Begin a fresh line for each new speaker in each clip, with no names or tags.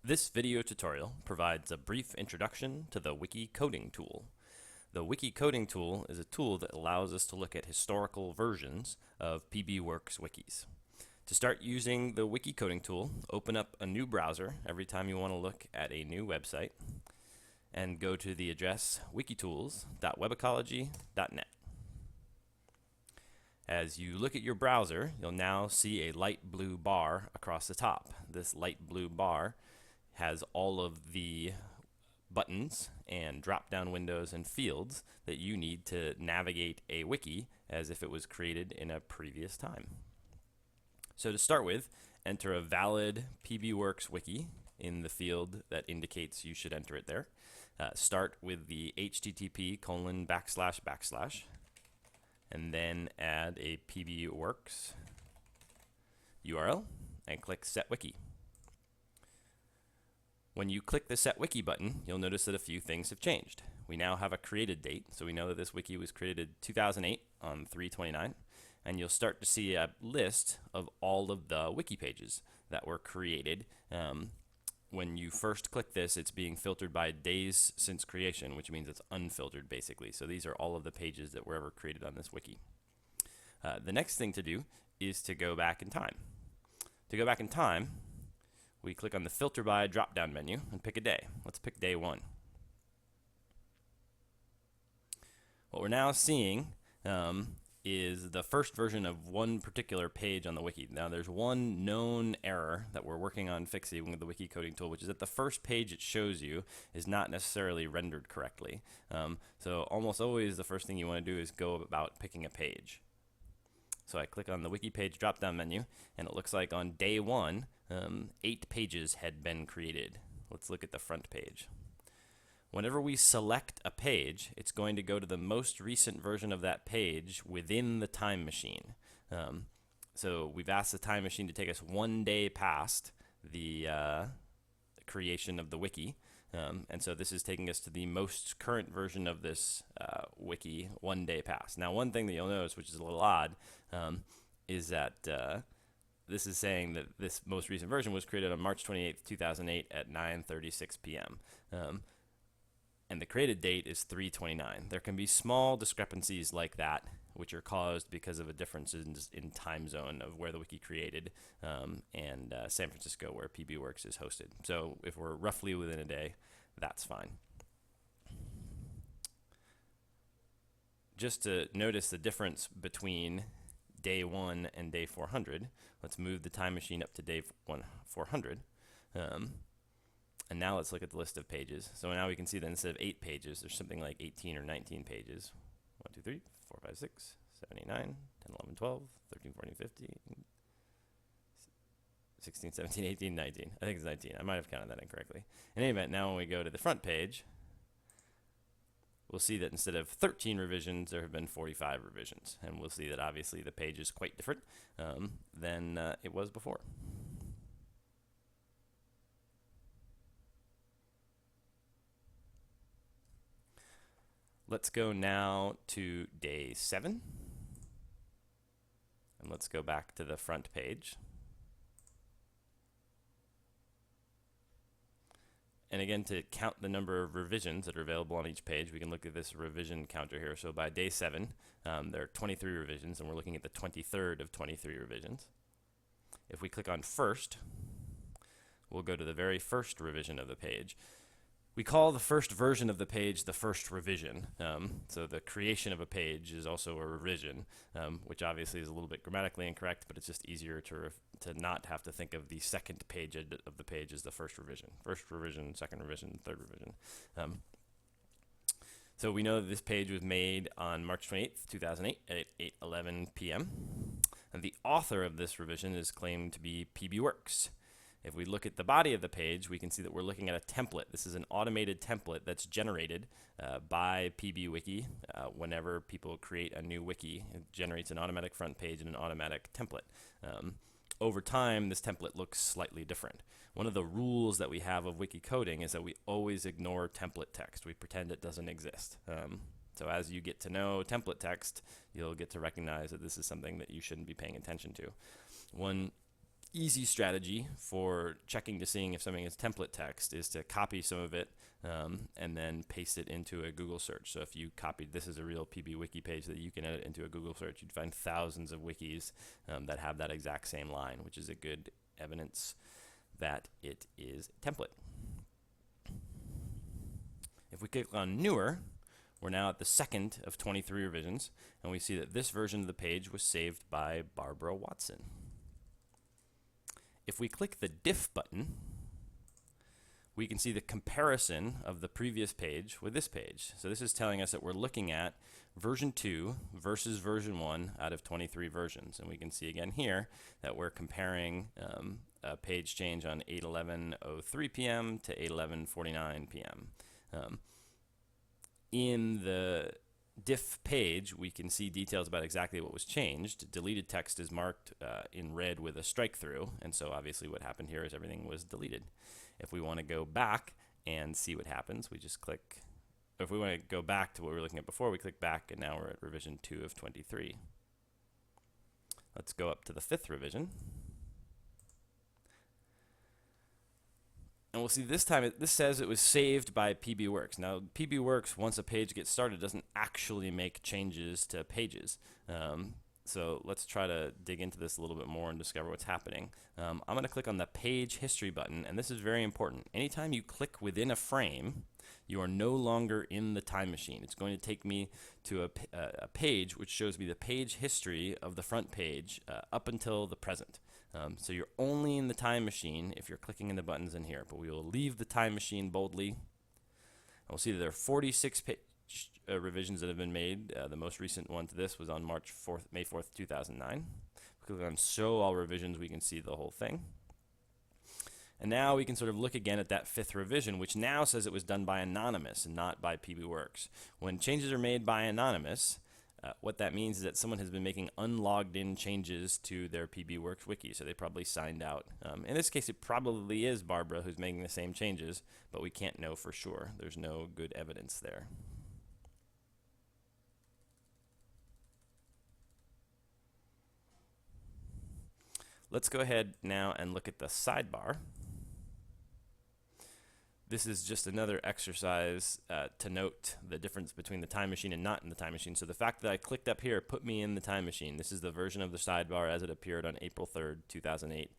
This video tutorial provides a brief introduction to the Wiki coding tool. The Wiki coding tool is a tool that allows us to look at historical versions of PBWorks wikis. To start using the Wiki coding tool, open up a new browser every time you want to look at a new website and go to the address wikitools.webecology.net. As you look at your browser, you'll now see a light blue bar across the top. This light blue bar has all of the buttons and drop-down windows and fields that you need to navigate a wiki as if it was created in a previous time. So to start with, enter a valid PBWorks wiki in the field that indicates you should enter it there. Start with the http:// and then add a PBWorks URL and click Set Wiki. When you click the Set Wiki button, you'll notice that a few things have changed. We now have a created date, so we know that this wiki was created 2008 on 3/29, and you'll start to see a list of all of the wiki pages that were created. When you first click this, it's being filtered by days since creation, which means it's unfiltered basically. So these are all of the pages that were ever created on this wiki. The next thing to do is to go back in time. To go back in time, we click on the Filter By drop-down menu and pick a day. Let's pick day 1. What we're now seeing is the first version of one particular page on the wiki. Now there's one known error that we're working on fixing with the wiki coding tool, which is that the first page it shows you is not necessarily rendered correctly. So almost always the first thing you want to do is go about picking a page. So I click on the wiki page drop-down menu, and it looks like on day 1, 8 pages had been created. Let's look at the front page. Whenever we select a page, it's going to go to the most recent version of that page within the time machine. So we've asked the time machine to take us 1 day past the creation of the wiki. And so this is taking us to the most current version of this wiki 1 day past. Now, one thing that you'll notice, which is a little odd, is that this is saying that this most recent version was created on March 28th, 2008 at 9:36 p.m. And the created date is 3/29. There can be small discrepancies like that, which are caused because of a difference in time zone of where the wiki created and San Francisco, where PBWorks is hosted. So if we're roughly within a day, that's fine. Just to notice the difference between day 1 and day 400, let's move the time machine up to day 400. And now let's look at the list of pages. So now we can see that instead of 8 pages, there's something like 18 or 19 pages. 1, 2, 3, 4, 5, 6, 7, 8, 9, 10, 11, 12, 13, 14, 15, 16, 17, 18, 19. I think it's 19. I might have counted that incorrectly. In any event, now when we go to the front page, we'll see that instead of 13 revisions, there have been 45 revisions. And we'll see that obviously the page is quite different than it was before. Let's go now to day 7. And let's go back to the front page. And again, to count the number of revisions that are available on each page, we can look at this revision counter here. So by day 7, there are 23 revisions, and we're looking at the 23rd of 23 revisions. If we click on First, we'll go to the very first revision of the page. We call the first version of the page the first revision. So the creation of a page is also a revision, which obviously is a little bit grammatically incorrect, but it's just easier to not have to think of the second page of the page as the first revision. First revision, second revision, third revision. So we know that this page was made on March 28th, 2008 at 8:11 p.m. And the author of this revision is claimed to be PBWorks. If we look at the body of the page, we can see that we're looking at a template. This is an automated template that's generated by PBWiki. Whenever people create a new wiki, it generates an automatic front page and an automatic template. Over time, this template looks slightly different. One of the rules that we have of wiki coding is that we always ignore template text. We pretend it doesn't exist. So as you get to know template text, you'll get to recognize that this is something that you shouldn't be paying attention to. One easy strategy for checking to seeing if something is template text is to copy some of it and then paste it into a Google search. So if you copied, this is a real PB Wiki page that you can edit into a Google search, you'd find thousands of wikis that have that exact same line, which is a good evidence that it is a template. If we click on Newer, we're now at the second of 23 revisions, and we see that this version of the page was saved by Barbara Watson. If we click the Diff button, we can see the comparison of the previous page with this page. So this is telling us that we're looking at version 2 versus version 1 out of 23 versions. And we can see again here that we're comparing a page change on 8:11:03 p.m. to 8:11:49 p.m. In the diff page, we can see details about exactly what was changed. Deleted text is marked in red with a strike through, and so obviously what happened here is everything was deleted. If we want to go back and see what happens, we just click. If we want to go back to what we were looking at before, we click back, and now we're at revision 2 of 23. Let's go up to the 5th revision. And we'll see this time, this says it was saved by PBWorks. Now, PBWorks, once a page gets started, doesn't actually make changes to pages. So let's try to dig into this a little bit more and discover what's happening. I'm going to click on the Page History button, and this is very important. Anytime you click within a frame, you are no longer in the time machine. It's going to take me to a page which shows me the page history of the front page up until the present. So you're only in the time machine if you're clicking in the buttons in here, but we will leave the time machine boldly. And we'll see that there are 46 revisions that have been made. The most recent one to this was on May 4th, 2009. Click on Show All Revisions, we can see the whole thing. And now we can sort of look again at that 5th revision, which now says it was done by Anonymous and not by PBWorks. When changes are made by Anonymous, what that means is that someone has been making unlogged in changes to their PBWorks wiki, so they probably signed out. In this case, it probably is Barbara who's making the same changes, but we can't know for sure. There's no good evidence there. Let's go ahead now and look at the sidebar. This is just another exercise to note the difference between the time machine and not in the time machine. So the fact that I clicked up here put me in the time machine. This is the version of the sidebar as it appeared on April 3rd, 2008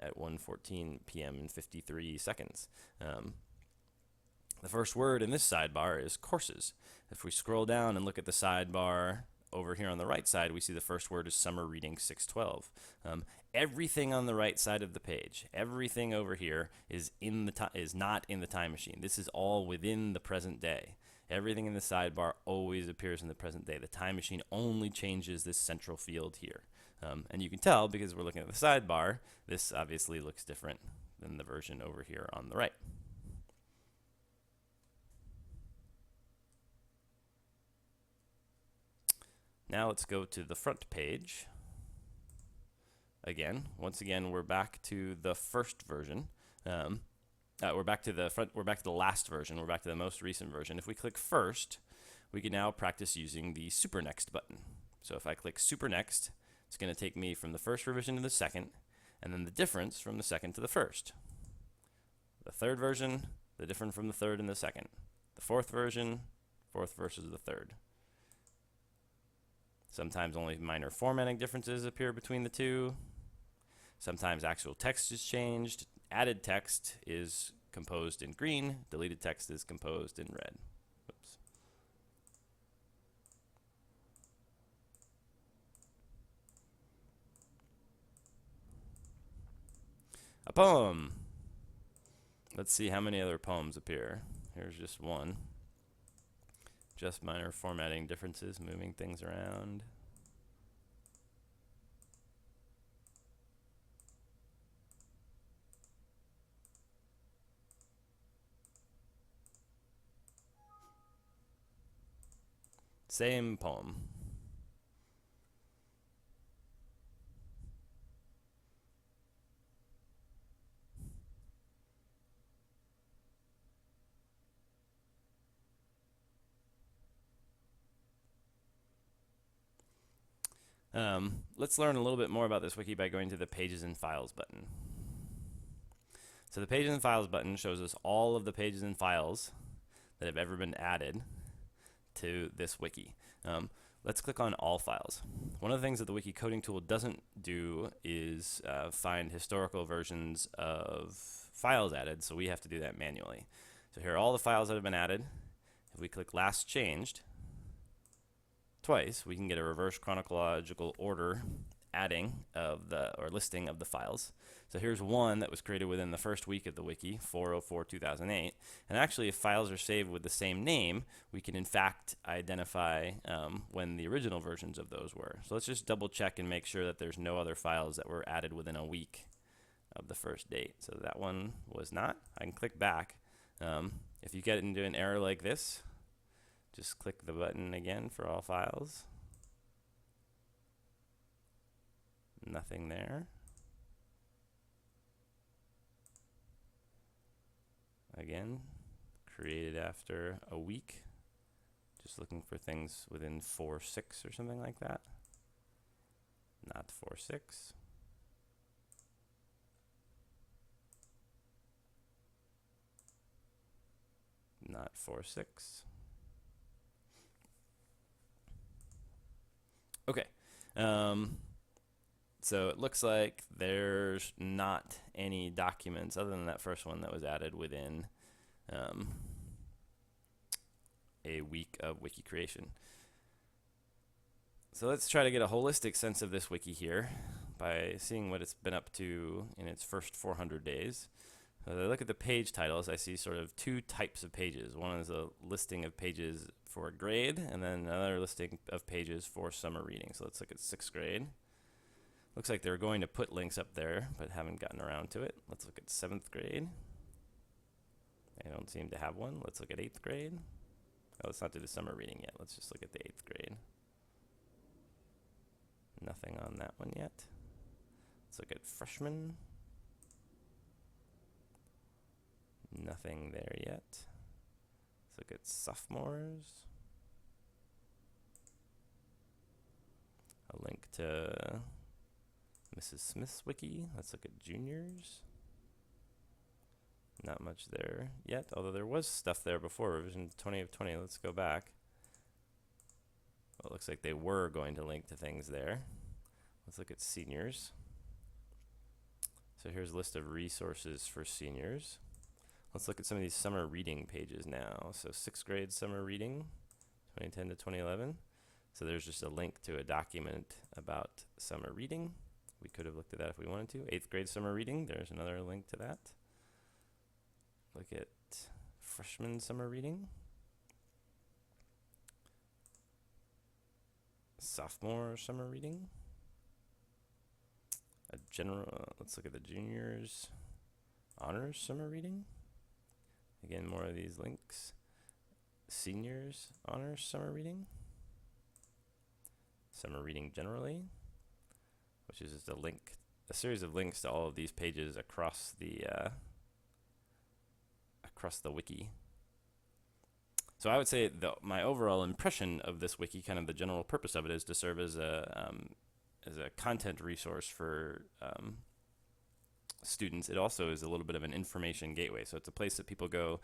at 1:14 p.m. and 53 seconds. The first word in this sidebar is courses. If we scroll down and look at the sidebar over here on the right side, we see the first word is Summer Reading 612. Everything on the right side of the page, everything over here is not in the time machine. This is all within the present day. Everything in the sidebar always appears in the present day. The time machine only changes this central field here. And you can tell because we're looking at the sidebar, this obviously looks different than the version over here on the right. Now let's go to the front page. Once again, we're back to the first version. We're back to the last version. We're back to the most recent version. If we click first, we can now practice using the Super Next button. So if I click Super Next, it's going to take me from the first revision to the second, and then the difference from the second to the first. The third version, the difference from the third and the second. The fourth version, fourth versus the third. Sometimes only minor formatting differences appear between the two. Sometimes actual text is changed. Added text is composed in green. Deleted text is composed in red. Oops. A poem. Let's see how many other poems appear. Here's just one. Just minor formatting differences, moving things around. Same poem. Let's learn a little bit more about this wiki by going to the Pages and Files button. So the Pages and Files button shows us all of the pages and files that have ever been added to this wiki. Let's click on All Files. One of the things that the Wiki coding tool doesn't do is find historical versions of files added, so we have to do that manually. So here are all the files that have been added. If we click Last Changed twice, we can get a reverse chronological order adding of or listing of the files. So here's one that was created within the first week of the wiki, 4/04/2008. And actually, if files are saved with the same name, we can in fact identify when the original versions of those were. So let's just double check and make sure that there's no other files that were added within a week of the first date. So that one was not. I can click back. If you get into an error like this, just click the button again for all files. Nothing there. Again, created after a week. Just looking for things within 4/6 or something like that. Not 4/6. Not 4/6. Okay. So it looks like there's not any documents other than that first one that was added within a week of wiki creation. So let's try to get a holistic sense of this wiki here by seeing what it's been up to in its first 400 days. As I look at the page titles, I see sort of two types of pages. One is a listing of pages for a grade, and then another listing of pages for summer reading. So let's look at 6th grade. Looks like they're going to put links up there, but haven't gotten around to it. Let's look at 7th grade. They don't seem to have one. Let's look at 8th grade. Oh, let's not do the summer reading yet. Let's just look at the 8th grade. Nothing on that one yet. Let's look at freshmen. Nothing there yet. Let's look at sophomores. A link to Mrs. Smith's wiki. Let's look at juniors. Not much there yet, although there was stuff there before revision 20 of 20. Let's go back. Well, it looks like they were going to link to things there. Let's look at seniors. So here's a list of resources for seniors. Let's look at some of these summer reading pages now. So 6th grade summer reading, 2010 to 2011. So there's just a link to a document about summer reading. We could have looked at that if we wanted to. 8th grade summer reading, there's another link to that. Look at freshman summer reading. Sophomore summer reading. A general, let's look at the juniors honors summer reading. Again, more of these links. Seniors honors summer reading. Summer reading generally, which is just a series of links to all of these pages across the wiki. So I would say my overall impression of this wiki, kind of the general purpose of it, is to serve as a content resource for students. It also is a little bit of an information gateway. So it's a place that people go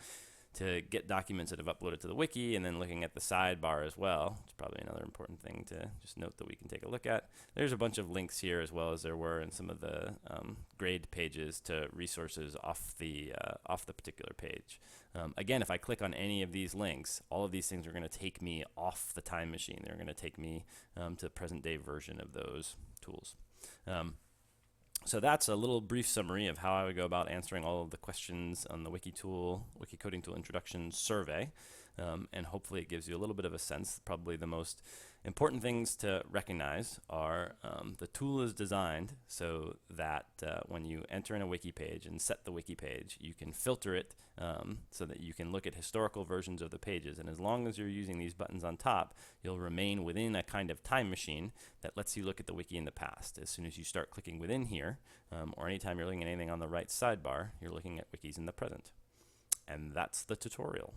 to get documents that have uploaded to the wiki, and then looking at the sidebar as well. It's probably another important thing to just note that we can take a look at. There's a bunch of links here, as well as there were in some of the grade pages, to resources off the particular page. Again, if I click on any of these links, all of these things are going to take me off the time machine. They're going to take me to the present day version of those tools. So that's a little brief summary of how I would go about answering all of the questions on the Wiki Coding Tool Introduction survey. And hopefully it gives you a little bit of a sense. Probably the most important things to recognize are the tool is designed so that when you enter in a wiki page and set the wiki page, you can filter it so that you can look at historical versions of the pages. And as long as you're using these buttons on top, you'll remain within a kind of time machine that lets you look at the wiki in the past. As soon as you start clicking within here, or anytime you're looking at anything on the right sidebar, you're looking at wikis in the present. And that's the tutorial.